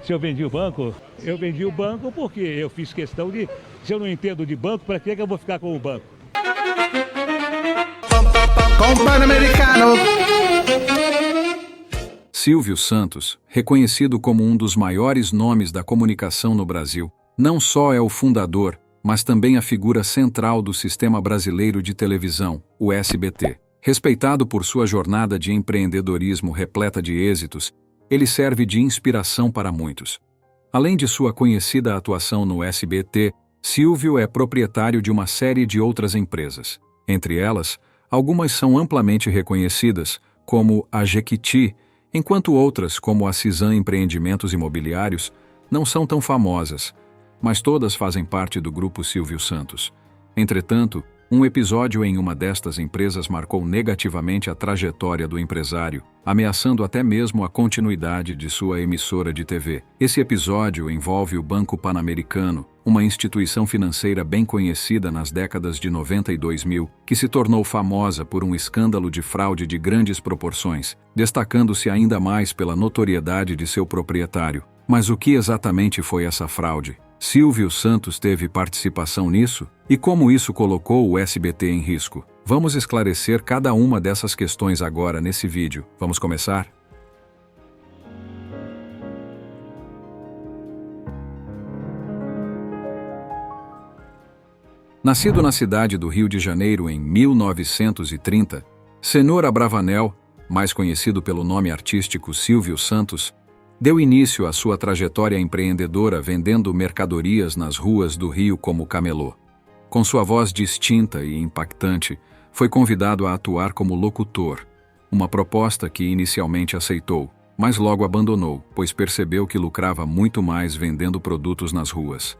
Se eu vendi o banco? Eu vendi o banco porque eu fiz questão de... Se eu não entendo de banco, para que eu vou ficar com o banco? Com Pan-Americano. Silvio Santos, reconhecido como um dos maiores nomes da comunicação no Brasil, não só é o fundador, mas também a figura central do Sistema Brasileiro de Televisão, o SBT. Respeitado por sua jornada de empreendedorismo repleta de êxitos, ele serve de inspiração para muitos. Além de sua conhecida atuação no SBT, Silvio é proprietário de uma série de outras empresas. Entre elas, algumas são amplamente reconhecidas, como a Jequiti, enquanto outras, como a Cisan Empreendimentos Imobiliários, não são tão famosas, mas todas fazem parte do grupo Silvio Santos. Entretanto, um episódio em uma destas empresas marcou negativamente a trajetória do empresário, ameaçando até mesmo a continuidade de sua emissora de TV. Esse episódio envolve o Banco Pan-Americano, uma instituição financeira bem conhecida nas décadas de 90 e 2000, que se tornou famosa por um escândalo de fraude de grandes proporções, destacando-se ainda mais pela notoriedade de seu proprietário. Mas o que exatamente foi essa fraude? Silvio Santos teve participação nisso? E como isso colocou o SBT em risco? Vamos esclarecer cada uma dessas questões agora nesse vídeo. Vamos começar? Nascido na cidade do Rio de Janeiro em 1930, Cenoura Abravanel, mais conhecido pelo nome artístico Silvio Santos, deu início à sua trajetória empreendedora vendendo mercadorias nas ruas do Rio como camelô. Com sua voz distinta e impactante, foi convidado a atuar como locutor, uma proposta que inicialmente aceitou, mas logo abandonou, pois percebeu que lucrava muito mais vendendo produtos nas ruas.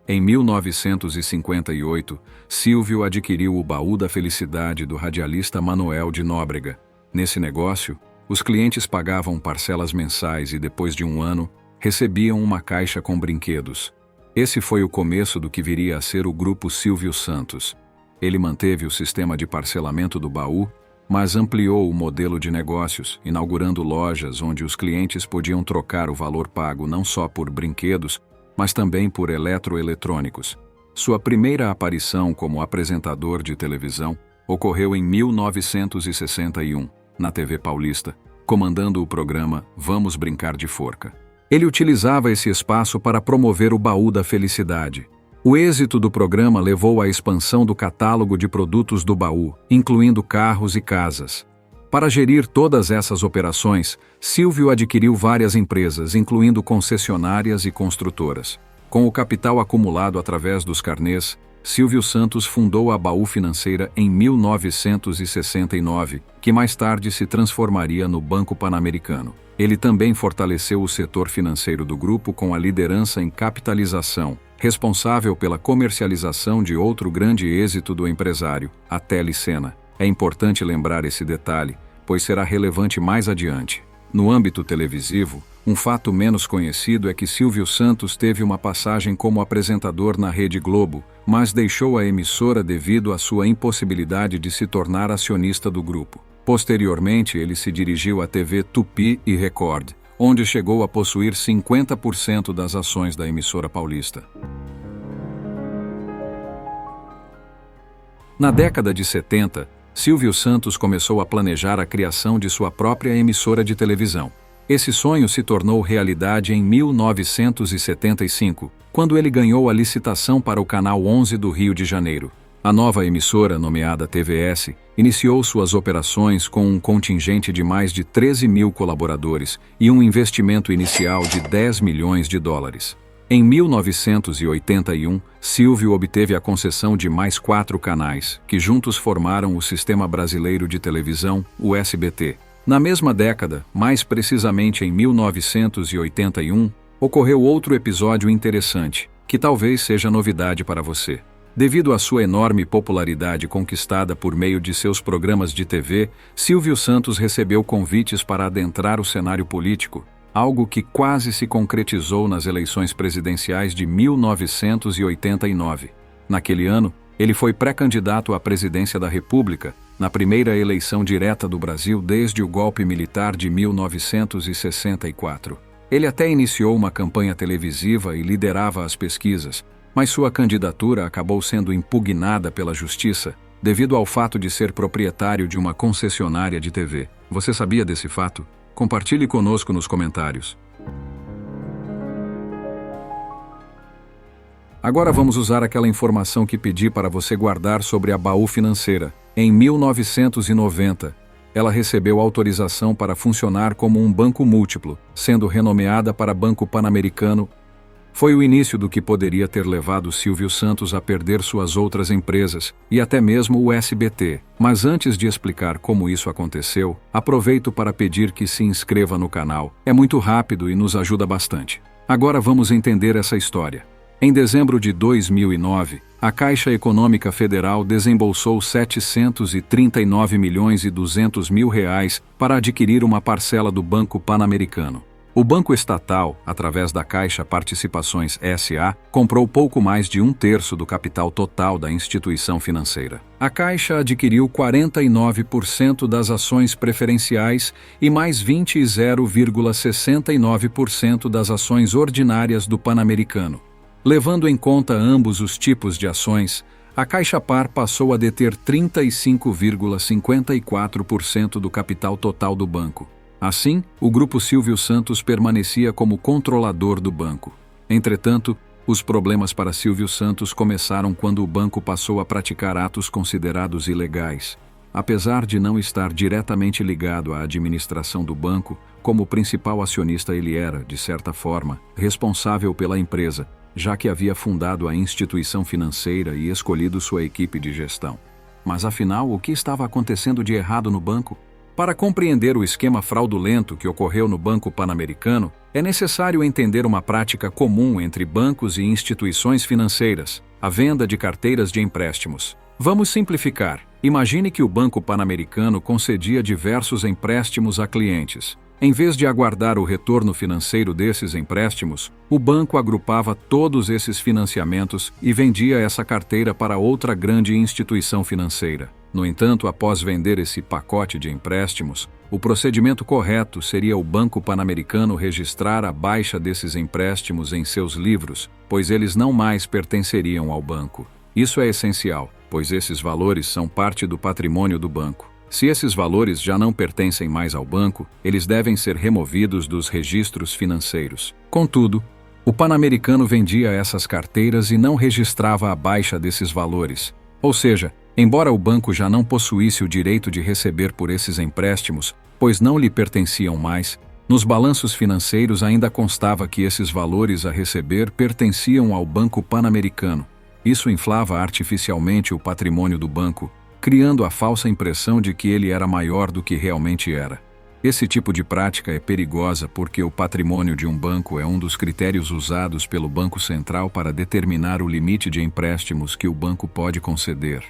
Em 1958, Silvio adquiriu o Baú da Felicidade do radialista Manoel de Nóbrega. Nesse negócio, os clientes pagavam parcelas mensais e, depois de um ano, recebiam uma caixa com brinquedos. Esse foi o começo do que viria a ser o Grupo Silvio Santos. Ele manteve o sistema de parcelamento do baú, mas ampliou o modelo de negócios, inaugurando lojas onde os clientes podiam trocar o valor pago não só por brinquedos, mas também por eletroeletrônicos. Sua primeira aparição como apresentador de televisão ocorreu em 1961. Na TV Paulista, comandando o programa Vamos Brincar de Forca. Ele utilizava esse espaço para promover o Baú da Felicidade. O êxito do programa levou à expansão do catálogo de produtos do baú, incluindo carros e casas. Para gerir todas essas operações, Silvio adquiriu várias empresas, incluindo concessionárias e construtoras. Com o capital acumulado através dos carnês, Silvio Santos fundou a Baú Financeira em 1969, que mais tarde se transformaria no Banco Pan-Americano. Ele também fortaleceu o setor financeiro do grupo com a liderança em capitalização, responsável pela comercialização de outro grande êxito do empresário, a Telecena. É importante lembrar esse detalhe, pois será relevante mais adiante. No âmbito televisivo, um fato menos conhecido é que Silvio Santos teve uma passagem como apresentador na Rede Globo, mas deixou a emissora devido à sua impossibilidade de se tornar acionista do grupo. Posteriormente, ele se dirigiu à TV Tupi e Record, onde chegou a possuir 50% das ações da emissora paulista. Na década de 70, Silvio Santos começou a planejar a criação de sua própria emissora de televisão. Esse sonho se tornou realidade em 1975, quando ele ganhou a licitação para o Canal 11 do Rio de Janeiro. A nova emissora, nomeada TVS, iniciou suas operações com um contingente de mais de 13 mil colaboradores e um investimento inicial de 10 milhões de dólares. Em 1981, Silvio obteve a concessão de mais 4 canais, que juntos formaram o Sistema Brasileiro de Televisão, o SBT. Na mesma década, mais precisamente em 1981, ocorreu outro episódio interessante, que talvez seja novidade para você. Devido à sua enorme popularidade conquistada por meio de seus programas de TV, Silvio Santos recebeu convites para adentrar o cenário político, algo que quase se concretizou nas eleições presidenciais de 1989. Naquele ano, ele foi pré-candidato à presidência da República, na primeira eleição direta do Brasil desde o golpe militar de 1964. Ele até iniciou uma campanha televisiva e liderava as pesquisas, mas sua candidatura acabou sendo impugnada pela justiça devido ao fato de ser proprietário de uma concessionária de TV. Você sabia desse fato? Compartilhe conosco nos comentários. Agora vamos usar aquela informação que pedi para você guardar sobre a Baú Financeira. Em 1990, ela recebeu autorização para funcionar como um banco múltiplo, sendo renomeada para Banco Pan-Americano. Foi o início do que poderia ter levado Silvio Santos a perder suas outras empresas, e até mesmo o SBT. Mas antes de explicar como isso aconteceu, aproveito para pedir que se inscreva no canal. É muito rápido e nos ajuda bastante. Agora vamos entender essa história. Em dezembro de 2009, a Caixa Econômica Federal desembolsou 739.200 mil reais para adquirir uma parcela do Banco Pan-Americano. O banco estatal, através da Caixa Participações S.A., comprou pouco mais de 1/3 do capital total da instituição financeira. A Caixa adquiriu 49% das ações preferenciais e mais 20,69% das ações ordinárias do Pan-Americano. Levando em conta ambos os tipos de ações, a Caixa Par passou a deter 35,54% do capital total do banco. Assim, o Grupo Silvio Santos permanecia como controlador do banco. Entretanto, os problemas para Silvio Santos começaram quando o banco passou a praticar atos considerados ilegais. Apesar de não estar diretamente ligado à administração do banco, como principal acionista ele era, de certa forma, responsável pela empresa, já que havia fundado a instituição financeira e escolhido sua equipe de gestão. Mas afinal, o que estava acontecendo de errado no banco? Para compreender o esquema fraudulento que ocorreu no Banco Pan-Americano, é necessário entender uma prática comum entre bancos e instituições financeiras: a venda de carteiras de empréstimos. Vamos simplificar. Imagine que o Banco Pan-Americano concedia diversos empréstimos a clientes. Em vez de aguardar o retorno financeiro desses empréstimos, o banco agrupava todos esses financiamentos e vendia essa carteira para outra grande instituição financeira. No entanto, após vender esse pacote de empréstimos, o procedimento correto seria o Banco Pan-Americano registrar a baixa desses empréstimos em seus livros, pois eles não mais pertenceriam ao banco. Isso é essencial, pois esses valores são parte do patrimônio do banco. Se esses valores já não pertencem mais ao banco, eles devem ser removidos dos registros financeiros. Contudo, o Pan-Americano vendia essas carteiras e não registrava a baixa desses valores. Ou seja, embora o banco já não possuísse o direito de receber por esses empréstimos, pois não lhe pertenciam mais, nos balanços financeiros ainda constava que esses valores a receber pertenciam ao Banco Pan-Americano. Isso inflava artificialmente o patrimônio do banco, criando a falsa impressão de que ele era maior do que realmente era. Esse tipo de prática é perigosa porque o patrimônio de um banco é um dos critérios usados pelo Banco Central para determinar o limite de empréstimos que o banco pode conceder.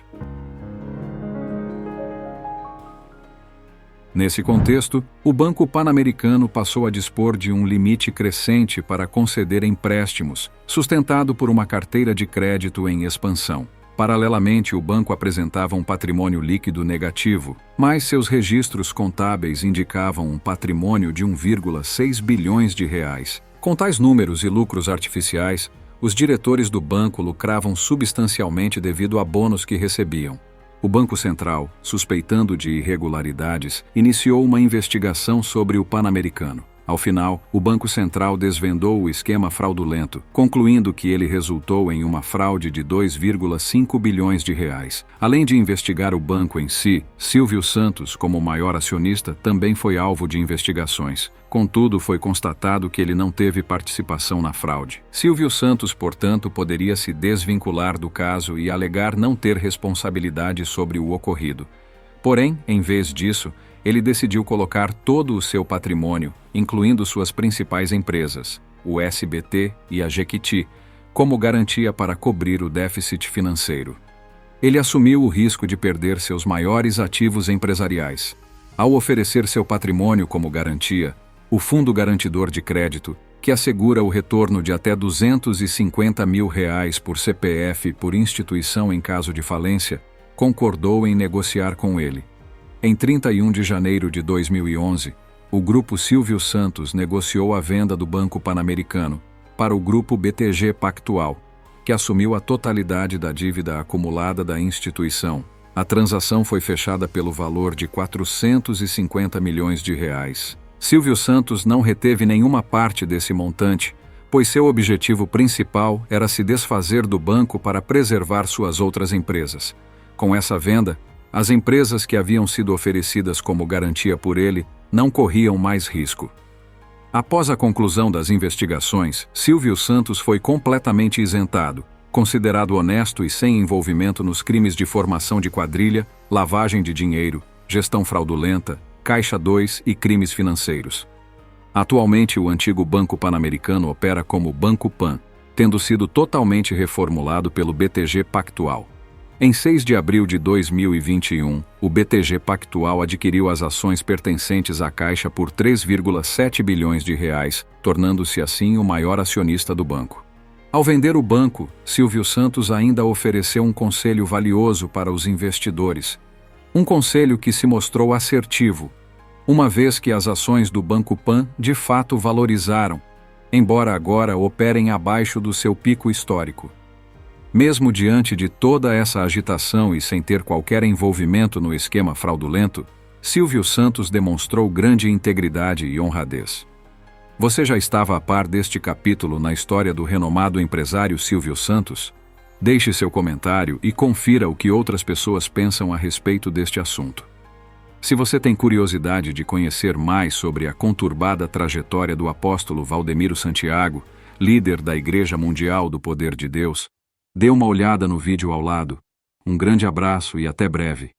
Nesse contexto, o Banco Pan-Americano passou a dispor de um limite crescente para conceder empréstimos, sustentado por uma carteira de crédito em expansão. Paralelamente, o banco apresentava um patrimônio líquido negativo, mas seus registros contábeis indicavam um patrimônio de 1,6 bilhões de reais. Com tais números e lucros artificiais, os diretores do banco lucravam substancialmente devido a bônus que recebiam. O Banco Central, suspeitando de irregularidades, iniciou uma investigação sobre o Pan-Americano. Ao final, o Banco Central desvendou o esquema fraudulento, concluindo que ele resultou em uma fraude de 2,5 bilhões de reais. Além de investigar o banco em si, Silvio Santos, como maior acionista, também foi alvo de investigações. Contudo, foi constatado que ele não teve participação na fraude. Silvio Santos, portanto, poderia se desvincular do caso e alegar não ter responsabilidade sobre o ocorrido. Porém, em vez disso, ele decidiu colocar todo o seu patrimônio, incluindo suas principais empresas, o SBT e a Jequiti, como garantia para cobrir o déficit financeiro. Ele assumiu o risco de perder seus maiores ativos empresariais. Ao oferecer seu patrimônio como garantia, o Fundo Garantidor de Crédito, que assegura o retorno de até R$250 mil por CPF por instituição em caso de falência, concordou em negociar com ele. Em 31 de janeiro de 2011, o Grupo Silvio Santos negociou a venda do Banco Pan-Americano para o Grupo BTG Pactual, que assumiu a totalidade da dívida acumulada da instituição. A transação foi fechada pelo valor de 450 milhões de reais. Silvio Santos não reteve nenhuma parte desse montante, pois seu objetivo principal era se desfazer do banco para preservar suas outras empresas. Com essa venda, as empresas que haviam sido oferecidas como garantia por ele não corriam mais risco. Após a conclusão das investigações, Silvio Santos foi completamente isentado, considerado honesto e sem envolvimento nos crimes de formação de quadrilha, lavagem de dinheiro, gestão fraudulenta, Caixa 2 e crimes financeiros. Atualmente, o antigo Banco Pan-Americano opera como Banco Pan, tendo sido totalmente reformulado pelo BTG Pactual. Em 6 de abril de 2021, o BTG Pactual adquiriu as ações pertencentes à Caixa por 3,7 bilhões de reais, tornando-se assim o maior acionista do banco. Ao vender o banco, Silvio Santos ainda ofereceu um conselho valioso para os investidores. Um conselho que se mostrou assertivo, uma vez que as ações do Banco Pan de fato valorizaram, embora agora operem abaixo do seu pico histórico. Mesmo diante de toda essa agitação e sem ter qualquer envolvimento no esquema fraudulento, Silvio Santos demonstrou grande integridade e honradez. Você já estava a par deste capítulo na história do renomado empresário Silvio Santos? Deixe seu comentário e confira o que outras pessoas pensam a respeito deste assunto. Se você tem curiosidade de conhecer mais sobre a conturbada trajetória do apóstolo Valdemiro Santiago, líder da Igreja Mundial do Poder de Deus, dê uma olhada no vídeo ao lado. Um grande abraço e até breve.